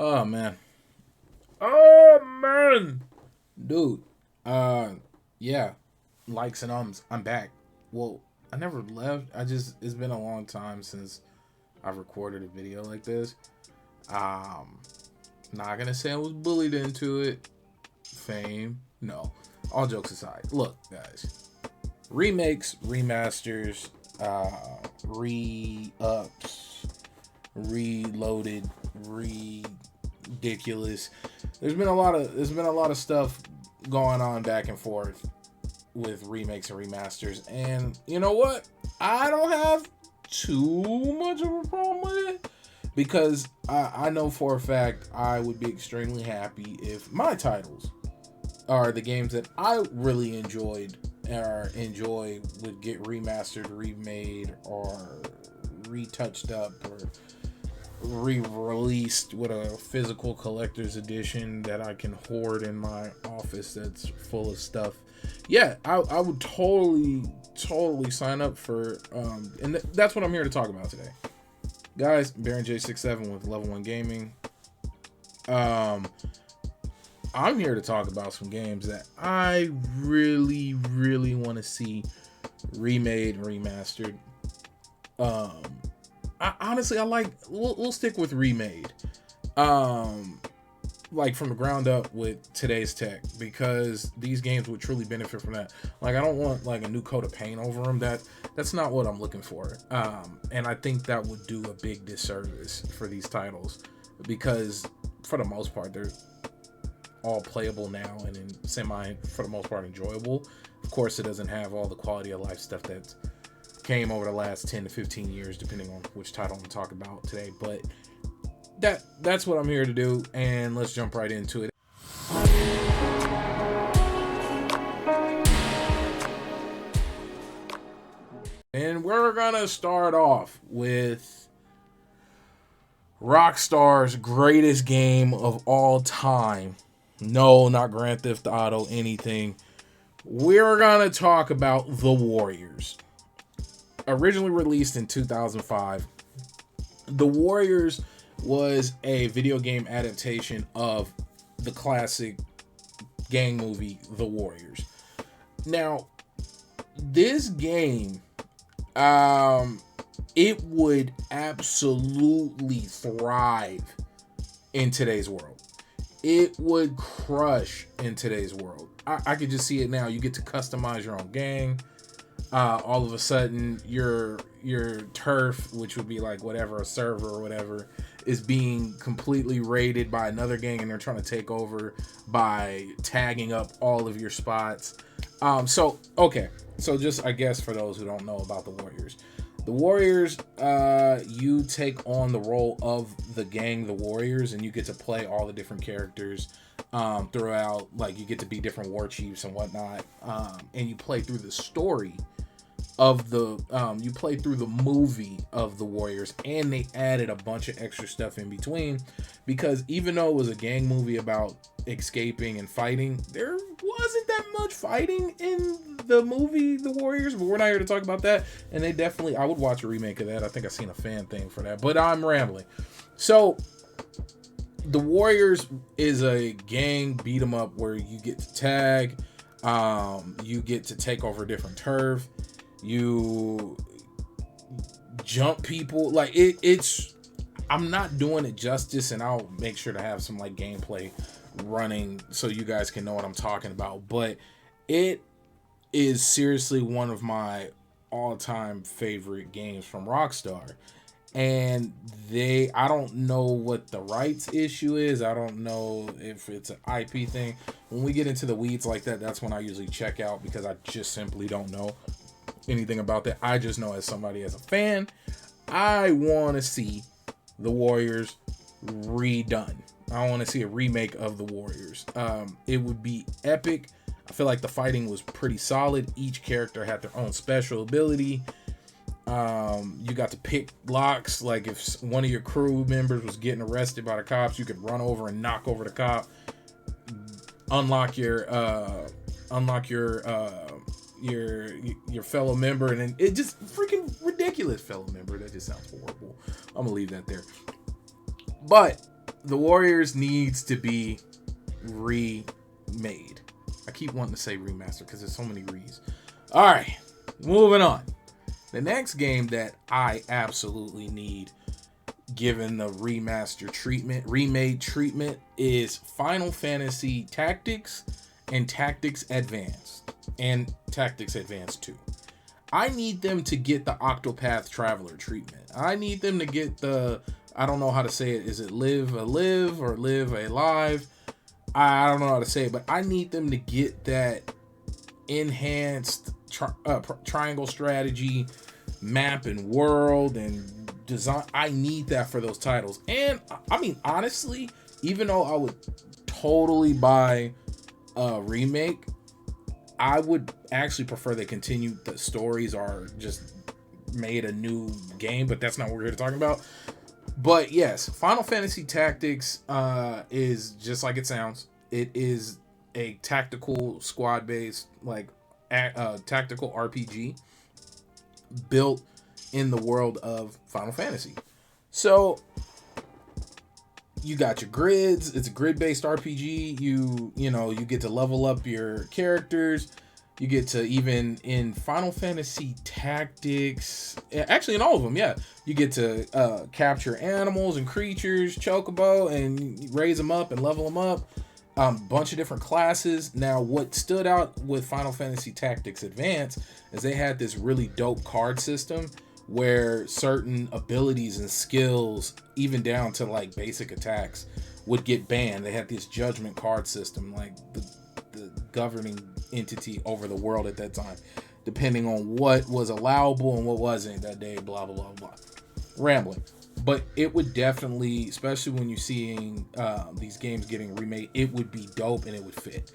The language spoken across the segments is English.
Oh man. Oh man. Dude. Uh yeah. Likes and ums. I'm back. Well, I never left. It's been a long time since I've recorded a video like this. Um Not gonna say I was bullied into it. Fame. No. All jokes aside. Look, guys. Remakes, remasters, re-ups, reloaded, ridiculous. There's been a lot of stuff going on back and forth with remakes and remasters, and you know what? I don't have too much of a problem with it because I know for a fact I would be extremely happy if my titles are the games that I really enjoyed or enjoy would get remastered, remade, or retouched up, or re-released with a physical collector's edition that I can hoard in my office that's full of stuff. Yeah, I would totally sign up for and that's what I'm here to talk about today. Guys, Baron J67 with LV1 Gaming. I'm here to talk about some games that I really want to see remade and remastered. I like. We'll stick with remade. Like from the ground up with today's tech, because these games would truly benefit from that. Like, I don't want like a new coat of paint over them. That's not what I'm looking for. And I think that would do a big disservice for these titles, because for the most part they're all playable now and in semi, for the most part, enjoyable. Of course, it doesn't have all the quality of life stuff that came over the last 10 to 15 years, depending on which title I'm talking about today. But that's what I'm here to do, and let's jump right into it. And we're gonna start off with Rockstar's greatest game of all time. No, not Grand Theft Auto, anything. We're gonna talk about The Warriors. Originally released in 2005, The Warriors was a video game adaptation of the classic gang movie The Warriors. Now, this game, it would absolutely thrive in today's world. It would crush in today's world. I could just see it now. You get to customize your own gang. All of a sudden, your turf, which would be like whatever, a server or whatever, is being completely raided by another gang, and they're trying to take over by tagging up all of your spots. So just, I guess, for those who don't know about the Warriors, you take on the role of the gang, the Warriors, and you get to play all the different characters throughout. Like, you get to be different war chiefs and whatnot, and you play through the story of you play through the movie of the Warriors, and they added a bunch of extra stuff in between, because even though it was a gang movie about escaping and fighting, there wasn't that much fighting in the movie The Warriors, but we're not here to talk about that. And I would watch a remake of that. I think I've seen a fan thing for that, but I'm rambling. So The Warriors is a gang beat 'em up where you get to tag, you get to take over different turf, you jump people. Like, it's I'm not doing it justice, and I'll make sure to have some like gameplay running so you guys can know what I'm talking about. But it is seriously one of my all-time favorite games from Rockstar. And I don't know what the rights issue is. I don't know if it's an IP thing. When we get into the weeds like that, that's when I usually check out, because I just simply don't know anything about that. I just know, as a fan, I want to see the Warriors redone. I want to see a remake of the Warriors. It would be epic. I feel like the fighting was pretty solid. Each character had their own special ability. You got to pick locks. Like, if one of your crew members was getting arrested by the cops, you could run over and knock over the cop, unlock your fellow member, and then it just freaking ridiculous fellow member. That just sounds horrible. I'm gonna leave that there. But The Warriors needs to be remade. I keep wanting to say remaster because there's so many re's. All right, moving on. The next game that I absolutely need, given the remade treatment, is Final Fantasy Tactics and Tactics Advanced and Tactics Advanced 2. I need them to get the Octopath Traveler treatment. I need them to get the, I don't know how to say it. Is it live a live or live a live? I don't know how to say it, but I need them to get that enhanced triangle strategy, map and world and design. I need that for those titles. And I mean, honestly, even though I would totally buy a remake, I would actually prefer they continue the stories or just made a new game, but that's not what we're here to talk about. But yes, Final Fantasy Tactics is just like it sounds. It is a tactical squad-based, like tactical RPG built in the world of Final Fantasy. So you got your grids. It's a grid-based RPG. You get to level up your characters. You get to, even in Final Fantasy Tactics, actually in all of them, yeah, you get to capture animals and creatures, chocobo, and raise them up and level them up. Bunch of different classes. Now, what stood out with Final Fantasy Tactics Advance is they had this really dope card system where certain abilities and skills, even down to like basic attacks, would get banned. They had this judgment card system, like the governing entity over the world at that time, depending on what was allowable and what wasn't that day, blah, blah, blah, blah. Rambling. But it would definitely, especially when you're seeing these games getting remade, it would be dope and it would fit.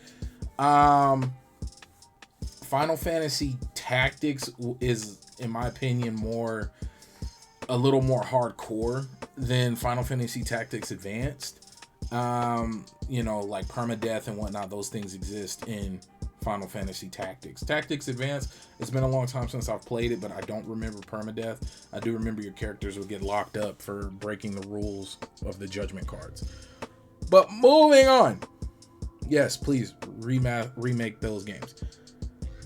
Final Fantasy Tactics is, in my opinion, a little more hardcore than Final Fantasy Tactics Advanced. Like permadeath and whatnot, those things exist in Final Fantasy Tactics. Tactics Advanced, it's been a long time since I've played it, but I don't remember permadeath. I do remember your characters would get locked up for breaking the rules of the judgment cards. But moving on. Yes, please remake those games.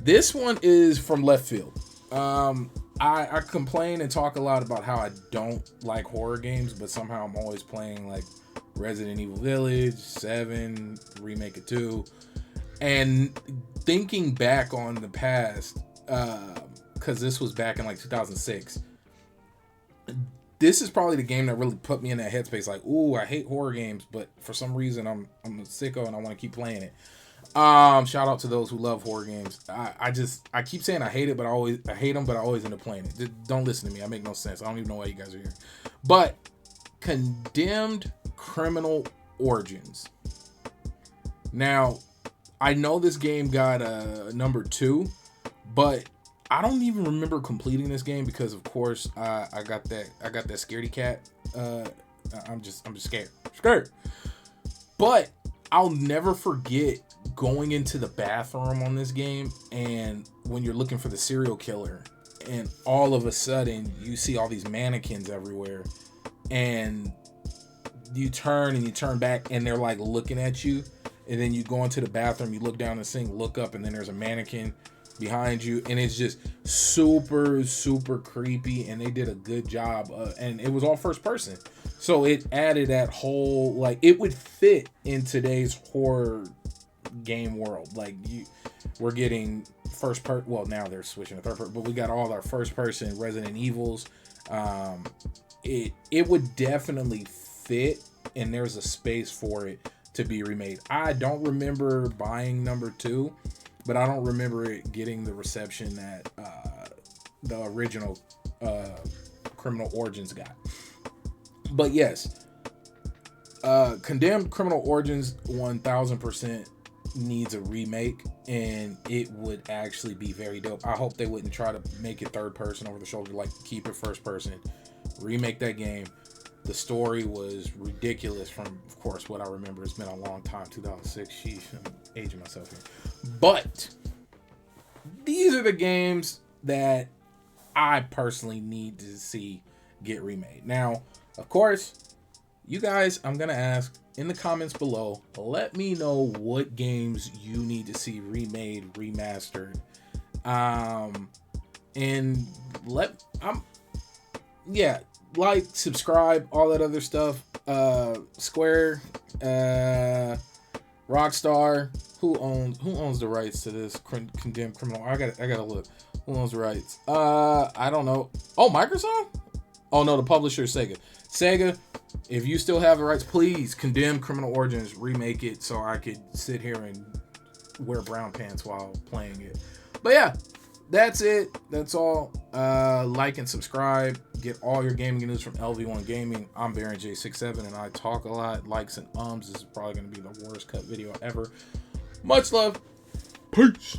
This one is from left field. I complain and talk a lot about how I don't like horror games, but somehow I'm always playing like Resident Evil Village, 7, Remake of 2. And thinking back on the past, because this was back in like 2006, this is probably the game that really put me in that headspace. Like, ooh, I hate horror games, but for some reason I'm a sicko and I want to keep playing it. Shout out to those who love horror games. I keep saying I hate it, but I hate them, but I always end up playing it. Don't listen to me. I make no sense. I don't even know why you guys are here. But Condemned Criminal Origins. Now, I know this game got number 2, but I don't even remember completing this game because, of course, I got that scaredy cat. I'm just scared. But I'll never forget going into the bathroom on this game, and when you're looking for the serial killer, and all of a sudden you see all these mannequins everywhere, and you turn back, and they're like looking at you. And then you go into the bathroom, you look down the sink, look up, and then there's a mannequin behind you. And it's just super, super creepy. And they did a good job. And it was all first person. So it added that whole, like, it would fit in today's horror game world. Like, we're getting first person. Well, now they're switching to third person. But we got all our first person Resident Evils. It would definitely fit. And there's a space for it to be remade. I don't remember buying number 2, but I don't remember it getting the reception that the original Criminal Origins got. But yes, Condemned Criminal Origins 1000% needs a remake, and it would actually be very dope. I hope they wouldn't try to make it third person over the shoulder, like keep it first person. Remake that game. The story was ridiculous from, of course, what I remember. It's been a long time, 2006. Sheesh, I'm aging myself here. But these are the games that I personally need to see get remade. Now, of course, You guys, I'm gonna ask in the comments below. Let me know what games you need to see remade, remastered, and yeah, like, subscribe, all that other stuff. Square, Rockstar, who owns the rights to this condemned criminal? I gotta look. Who owns the rights? I don't know. Oh, Microsoft? Oh no, the publisher is Sega. Sega, if you still have the rights, please condemn Criminal Origins, remake it so I could sit here and wear brown pants while playing it. But yeah, that's it. That's all. Like and subscribe. Get all your gaming news from LV1 Gaming. I'm Baron J67 and I talk a lot. Likes and ums. This is probably going to be the worst cut video ever. Much love. Peace.